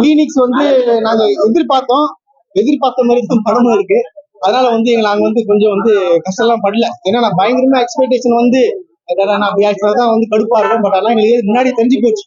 Phoenix வந்து நாங்க எதிர்பார்த்த மாதிரி தான் படமும் இருக்கு. அதனால வந்து நாங்க வந்து கொஞ்சம் வந்து கஷ்டம் எல்லாம் படல. ஏன்னா நான் பயங்கரமா எக்ஸ்பெக்டேஷன் வந்து நான் அப்படி தான் வந்து கடுப்பா இருக்கும். பட் அதெல்லாம் எங்களுக்கு முன்னாடி தெரிஞ்சு போச்சு.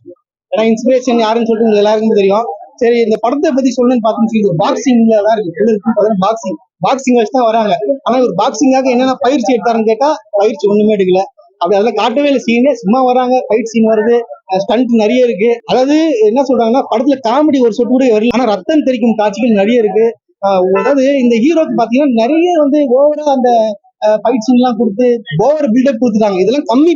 ஏன்னா இன்ஸ்பிரேஷன் யாருன்னு சொல்லிட்டு உங்களுக்கு எல்லாருக்கும் தெரியும். சரி, இந்த படத்தை பத்தி சொல்லணும்னு பார்த்தீங்கன்னா பாக்ஸிங்ல தான் இருக்கு. பாக்ஸிங் வச்சு தான் வராங்க. ஆனா ஒரு பாக்ஸிங்காக என்னென்ன பயிற்சி எடுத்தாருன்னு கேட்டா பயிற்சி ஒண்ணுமே எடுக்கல. அப்படி அதெல்லாம் காட்டவே இல்லை. சீனே சும்மா வராங்க, ஃபைட் சீன் வருது, ஸ்டண்ட் நிறைய இருக்கு. அதாவது என்ன சொல்றாங்கன்னா படத்துல காமெடி ஒரு சொட்டு கூட வரல, ஆனா ரத்தம் தெரிக்கும் காட்சிகள் நிறைய இருக்கு. அதாவது இந்த ஹீரோக்கு பாத்தீங்கன்னா நிறைய வந்து ஓவரா அந்த ஃபைட் சீன் எல்லாம் கொடுத்து ஓவர் பில்டப் கொடுத்துட்டாங்க. இதெல்லாம் கம்மி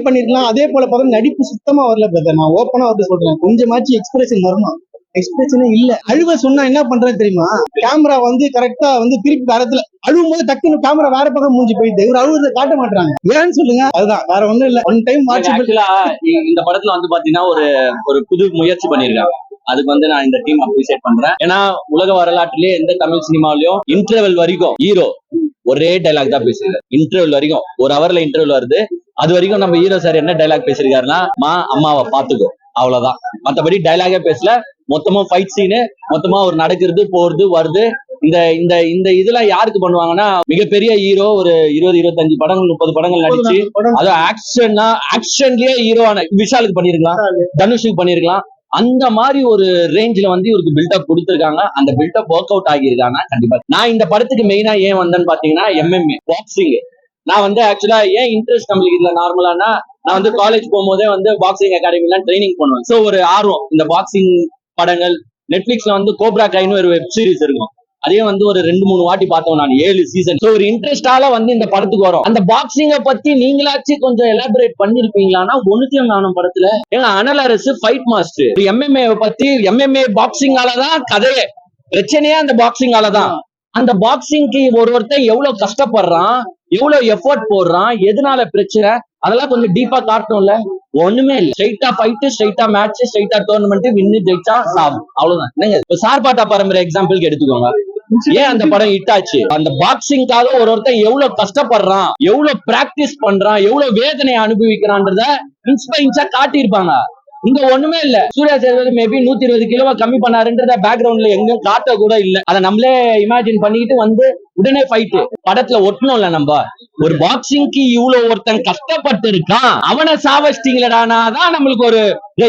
பண்ணிருக்கலாம். அதே போல பார்த்தா நடிப்பு சுத்தமா வரல பிரதர். நான் ஓப்பனா வந்து சொல்றேன், கொஞ்சமாச்சு எக்ஸ்பிரஷன் வரணும். எக்ஸ்பிரஷனே இல்ல. அழுவ சொன்னா என்ன பண்றது தெரியுமா? கேமரா வந்து கரெக்டா வந்து திருப்பி தரத்துல அழுவும் போது டக்குன்னு கேமரா வேற பக்கம் மூஞ்சி போயிட்டு ஒரு அழுவதை காட்ட மாட்டாங்க. ஏன்னு சொல்லுங்க. அதுதான், வேற ஒண்ணும் இல்ல. ஒன் டைம் இந்த படத்துல வந்து பாத்தீங்கன்னா ஒரு புது முயற்சி பண்ணிருக்காங்க. அதுக்கு வந்து நான் இந்த டீம் அப்ரிசியேட் பண்றேன். ஏன்னா உலக வரலாற்றிலேயே எந்த தமிழ் சினிமாவிலயும் இன்டர்வெல் வரைக்கும் ஹீரோ ஒரே டைலாக் தான் பேசிருக்காரு. இன்டர்வெல் வரைக்கும் 1 ஹவர்ல இன்டர்வெல் வருது. அது வரைக்கும் நம்ம ஹீரோ சார் என்ன டைலாக் பேசிருக்காருன்னா, அம்மாவை பாத்துக்கோ, அவ்வளவுதான். மத்தபடி டைலாகே பேசல. மொத்தமா ஃபைட் சீனு, மொத்தமா ஒரு நடக்கிறது, போறது, வருது. இந்த இந்த இதெல்லாம் யாருக்கு பண்ணுவாங்கன்னா, மிகப்பெரிய ஹீரோ ஒரு 20-25 படங்கள் 30 படங்கள் நடிச்சு, அதாவது ஆக்ஷன்லயே ஹீரோவான விஷாலுக்கு பண்ணிருக்கலாம், தனுஷுக்கு பண்ணிருக்கலாம். அந்த மாதிரி ஒரு ரேஞ்சில வந்து இவருக்கு பில்டப் கொடுத்திருக்காங்க. அந்த பில்டப் ஒர்க் அவுட் ஆகியிருக்காங்க கண்டிப்பா. நான் இந்த படத்துக்கு மெயினா ஏன் வந்தேன்னு பாத்தீங்கன்னா, MMA பாக்ஸிங். நான் வந்து ஆக்சுவலா ஏன் இன்ட்ரெஸ்ட் நம்மளுக்கு இதுல நார்மலானா, நான் வந்து காலேஜ் போகும்போதே வந்து பாக்ஸிங் அகாடமிலாம் ட்ரைனிங் பண்ணுவேன். சோ ஒரு ஆர்வம் இந்த பாக்ஸிங் படங்கள். நெட்ஃபிளிக்ஸ்ல வந்து கோப்ரா கைன்னு ஒரு வெப் சீரிஸ் இருக்கும். அதே வந்து ஒரு 2-3 வாட்டி பார்த்தோம் நான், 7 சீசன். சோ ஒரு இன்ட்ரெஸ்டால வந்து இந்த படத்துக்கு வரும். அந்த பாக்ஸிங்க பத்தி நீங்களாச்சும் கொஞ்சம் எலாபரேட் பண்ணிருப்பீங்களான்னா, ஒண்ணுத்தையும் நானும் படத்துல ஏங்க அனல் அரசு ஃபைட் மாஸ்டர் MMA பத்தி, MMA பாக்ஸிங்காலதான் கதையே, பிரச்சனையே அந்த பாக்ஸிங்காலதான். அந்த பாக்ஸிங்க்கு ஒருத்தன் எவ்வளவு கஷ்டப்படுறான், எவ்வளவு எஃபோர்ட் போடுறான், எதனால பிரச்சனை, அதெல்லாம் கொஞ்சம் டீப்பா காட்டணும்ல. ஒண்ணுமே இல்ல. ஸ்ட்ரைட்டா ஃபைட், ஸ்ட்ரைட்டா மேட்ச், ஸ்ட்ரைட்டா டோர்னமெண்ட், வின்னு ஜெயிச்சா சாவு, அவ்வளவுதான். என்னங்க இப்ப சார்பாட்டா பரம்பரை எக்ஸாம்பிளுக்கு எடுத்துக்கோங்க. ஏன் அந்த படம் ஹிட் ஆச்சு? அந்த பாக்ஸிங்காக ஒருத்தன் எவ்வளவு கஷ்டப்படுறான், எவ்வளவு பிராக்டிஸ் பண்றான், எவ்வளவு வேதனையை அனுபவிக்கிறான்றத இன்ஸ்பைரிங்கா காட்டியிருப்பாங்க. இங்க ஒண்ணுமே இல்ல. சூர்யா சேதுபதி மேபி 120 கிலோவா கம்மி பண்ணாருன்றத பேக்ரவுண்ட்ல எங்கேயும் காட்ட கூட இல்ல. அதை நம்மளே இமேஜின் பண்ணிட்டு வந்து உடனே ஃபைட் படத்துல ஒட்டணும்ல. நம்ம ஒரு பாக்ஸிங்க்கு இவ்வளவு ஒருத்தன் கஷ்டப்பட்டு இருக்கான், அவனை சாவச்சிட்டீங்களடானாதான் நம்மளுக்கு ஒரு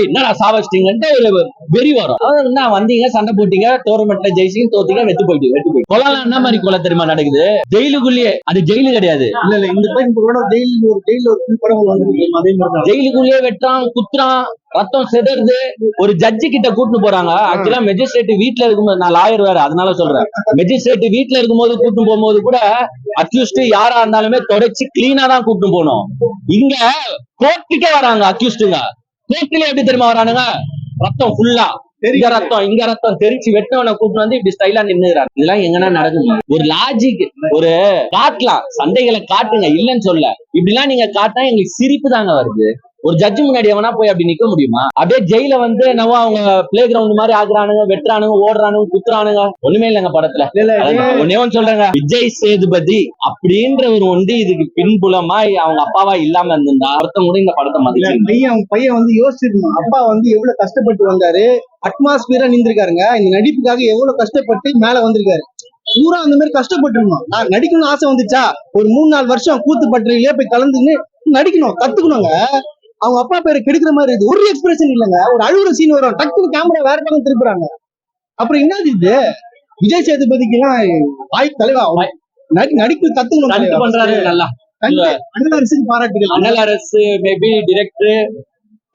என்னடா சாவச்சிட்டீங்கன்ட்டு ஒரு வெறி வரும். என்ன வந்தீங்க, சண்டை போட்டீங்க, டோர்னமெண்ட்ல ஜெயிச்சிங்க, தோத்தீங்க, வெத்து போயிட்டு கொலைலாம் என்ன மாதிரி கொலை தெரியுமா நடக்குது? ஜெயிலுக்குள்ளேயே. அது ஜெயிலு கிடையாது. இல்ல இந்த ஜெயிலுக்குள்ளேயே வெட்டான், குத்துறான், ரத்தம் செதறது. ஒரு ஜட்ஜி கிட்ட கூட்டு போறாங்க. ஆக்சுவலா மெஜிஸ்ட்ரேட் வீட்டுல இருக்கும்போது, நான் லாயர் வேற அதனால சொல்றேன், மெஜிஸ்ட்ரேட் வீட்டுல இருக்கும்போது கூட்டு போகும்போது கூட அக்யூஸ்ட் யாரா இருந்தாலுமே தொடச்சு கிளீனா தான் கூட்டு போகணும். இங்க கோர்ட்டுக்கே வராங்க அக்யூஸ்டுங்க. கோர்ட்ல எப்படி தெரியுமா வரானுங்க? ரத்தம் ஃபுல்லா, இங்க ரத்தம் தெரிச்சு வெட்டவனை கூட்டு வந்து இப்படி ஸ்டைலா நின்னுறாரு. இதெல்லாம் எங்கன்னா நடக்குமா? ஒரு லாஜிக், ஒரு காட்டலாம், சண்டைகளை காட்டுங்க, இல்லன்னு சொல்ல. இப்படி எல்லாம் நீங்க காட்டினா எங்களுக்கு சிரிப்பு தாங்க வருது. ஒரு ஜட்ஜு முன்னாடி எவனா போய் அப்படி நிக்க முடியுமா? அப்படியே ஜெயில வந்து நம்ம அவங்க பிளே கிரவுண்ட் மாதிரி ஆகுறானுங்க, வெட்டுறானுங்க, ஓடுறானுங்க, குத்துறானுங்க. ஒண்ணுமே இல்லைங்க படத்துல. ஒன்னே ஒன்னு சொல்றேங்க, விஜய் சேதுபதி அப்படின்ற ஒரு ஒண்டி இதுக்கு பின்புலமா அவங்க அப்பாவா இல்லாம இருந்தா ஒருத்தம் கூட இந்த படத்தை மதிச்சு பையன் வந்து யோசிச்சிருக்கணும். அப்பா வந்து எவ்வளவு கஷ்டப்பட்டு வந்தாரு, அட்மாஸ்பியரா நின்றுருக்காருங்க. இந்த நடிப்புக்காக எவ்வளவு கஷ்டப்பட்டு மேல வந்திருக்காரு. பூரா அந்த மாதிரி கஷ்டப்பட்டுருக்கணும். நான் நடிக்கணும்னு ஆசை வந்துச்சா, ஒரு 3-4 வருஷம் கூத்து பட்டறையிலேயே போய் கலந்துன்னு நடிக்கணும், கத்துக்கணுங்க. அவங்க அப்பா பேரை கெடுக்கிற மாதிரி இருக்கு. ஒரு எக்ஸ்பிரஷன் இல்லைங்க. ஒரு அழுகுற சீன் வரும், டக்குனு கேமரா வேற பக்கம் திருப்புறாங்க. அப்புறம் என்னது இது? விஜய் சேதுபதிக்கு எல்லாம் வாய் தலைவா நடிப்பு கத்துக்கணும் பண்றாரு. நல்லா அண்ணல் அரசுக்கு பாராட்டுகள். அண்ணல் அரசு மேபி டிரெக்டர்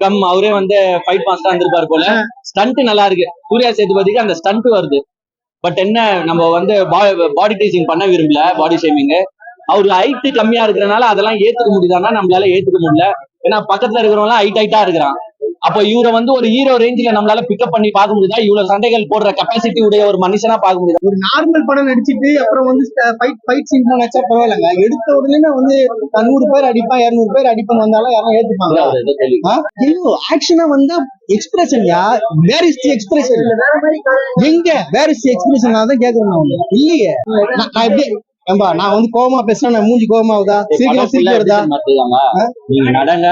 கம் அவரே வந்து ஃபைட் மாஸ்டரா இருந்திருப்பாரு போல. ஸ்டண்ட் நல்லா இருக்கு. சூர்யா சேதுபதிக்கு அந்த ஸ்டண்ட் வருது. பட் என்ன, நம்ம வந்து பாடி டீசிங் பண்ண விரும்பல, பாடி ஷேமிங். அவரு ஹைட் கம்மியா இருக்கிறனால அதெல்லாம் ஏத்துக்க முடியுதான்னா நம்மளால ஏத்துக்க முடியல. ஏன்னா பக்கத்துல இருக்கிறவங்க எல்லாம் ஹைட்டா இருக்கிறான். அப்ப இவரை வந்து ஒரு ஹீரோ ரேஞ்சில நம்மளால பிக்கப் பண்ணி பார்க்க முடியுதா? இவ்வளவு சண்டைகள் போடுற கெப்பாசிட்டி உடைய ஒரு மனுஷனா பார்க்க முடியுதா? ஒரு நார்மல் படம் நடிச்சுட்டு அப்புறம் வந்து ஃபைட் சீன் நடிச்சா பரவாயில்லைங்க. எடுத்த உடனே வந்து 100 பேர் அடிப்பான், 200 பேர் அடிப்பான் வந்தாலும் யாரும் ஏத்துப்பாங்க. ஆக்ஷனா வந்தா expression where is the expression? எங்க வேர் இஸ் தி எக்ஸ்பிரஷன்? நான் தான் கேக்குறேன். இல்லையே. நான் எப்படி நான் வந்து கோவமா பேசுறேன், மூஞ்சி கோவமாவுதா, சிரிக்க வருதா? நீங்க நடங்க,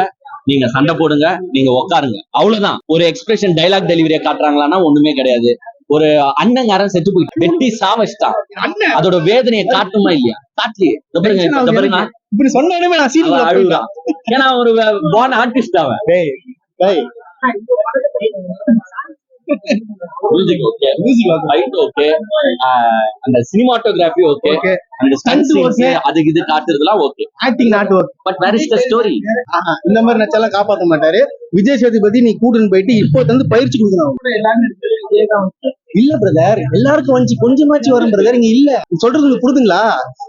நீங்க சண்டை போடுங்க, நீங்க உட்காருங்க, அவ்வளவுதான். ஒரு எக்ஸ்பிரஷன் டைலாக் டெலிவரியை காட்டுறாங்களான்னா ஒண்ணுமே கிடையாது. ஒரு அண்ணங்காரன் செத்து போயிட்டு வெட்டி சாவச்சிட்டான், அதோட வேதனையை காட்டுமா இல்லையா? காட்டலையே. இதோ பாருங்க, இதோ பாருங்க, இப்படி சொன்ன உடனே நான் சீன் அவன் அழுகுறான். ஏன்னா ஒரு born artist அவன். டேய் டேய் music okay, music okay fight okay, அந்த சினிமாட்டோகிராஃபி ஓகே, ஓகே அந்த ஸ்டண்ட் Stunt ஓகே, அதுக்கு இது காட்டுறதுலாம் okay. Acting not work. But where is the story? இந்த மாதிரி நச்சாலாம் காப்பாத்த மாட்டாரு விஜய் சேதுபதி. நீ கூட்டுன்னு போயிட்டு இப்போ வந்து பயிற்சி கொடுக்கணும். இல்ல பிரதர், எல்லாருக்கும் வந்து கொஞ்சமாச்சு வரும் பிரதர். இங்க இல்ல சொல்றது உங்களுக்கு புரியுதுங்களா?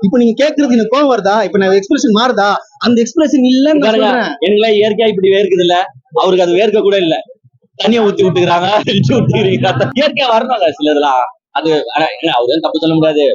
இப்ப நீங்க கேக்குறது எனக்கு கோவம் வருதா? இப்ப நான் எக்ஸ்பிரஷன் மாறுதா? அந்த எக்ஸ்பிரஷன் இல்லன்னு நான் பாருங்க, சொல்றேன். எனக்குலாம் இயற்கையா இப்படி வேர்க்குது இல்ல, அவருக்கு அது வேர்க்க கூட இல்ல. தண்ணியை ஊத்தி விட்டுக்கிறாங்க, இயற்கையா வரணுங்க சிலர்லாம். அது அவரு தப்பு சொல்ல முடியாது.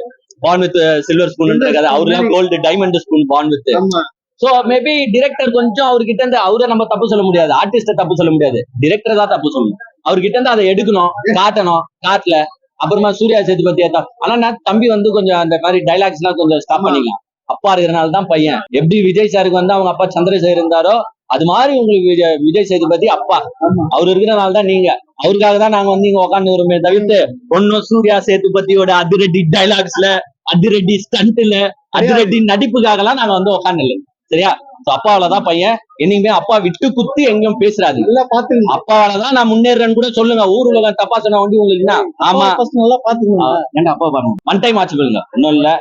பார்ன் வித் சில்வர் ஸ்பூன் இருக்காது, அவருலாம் gold diamond spoon born with. ஆமா. சோ மேபி டிரெக்டர் கொஞ்சம் அவர்கிட்ட இருந்து அவரை நம்ம தப்பு சொல்ல முடியாது, ஆர்டிஸ்ட தப்பு சொல்ல முடியாது, டிரெக்டர் தான் தப்பு சொல்லணும். அவர்கிட்ட இருந்து அதை எடுக்கணும், காட்டணும், காட்டல. அப்புறமா சூர்யா சேதுபதி ஏத்தா. ஆனா நான் தம்பி வந்து கொஞ்சம் அந்த மாதிரி டைலாக்ஸ் எல்லாம் கொஞ்சம் ஸ்டாப் பண்ணிக்கலாம். அப்பா இருக்கிறனால தான் பையன். எப்படி விஜய் சாருக்கு வந்து அவங்க அப்பா சந்திரசேகர் இருந்தாரோ அது மாதிரி உங்களுக்கு விஜய் சேதுபதி அப்பா. அவர் இருக்கிறனால தான் நீங்க, அவருக்காக தான் நாங்க வந்து இங்க உட்காந்து வருமே தவிர்த்து ஒன்னும் சூர்யா சேதுபதியோட அதிரடி டைலாக்ஸ்ல, அதிரடி ஸ்டண்ட்ல, அதிரடி நடிப்புக்காக எல்லாம் நாங்க வந்து உட்காந்து இல்லை. சரியா? அப்பாவிலதான் பையன். என்னைக்குமே அப்பா விட்டு குத்தி எங்கேயும் பேசுறாது. நல்லா பாத்துங்க. அப்பாவாலதான் நான் முன்னேறேன்னு கூட சொல்லுங்க. ஊர் உலகம் தப்பா சொன்னா வந்து உங்களுக்கு என்ன? ஆமா, நல்லா பாத்துக்கணும். ஏன்டா அப்பா பாருங்க, ஒன் டைம் ஆச்சு பாருங்க, ஒன்னும் இல்ல.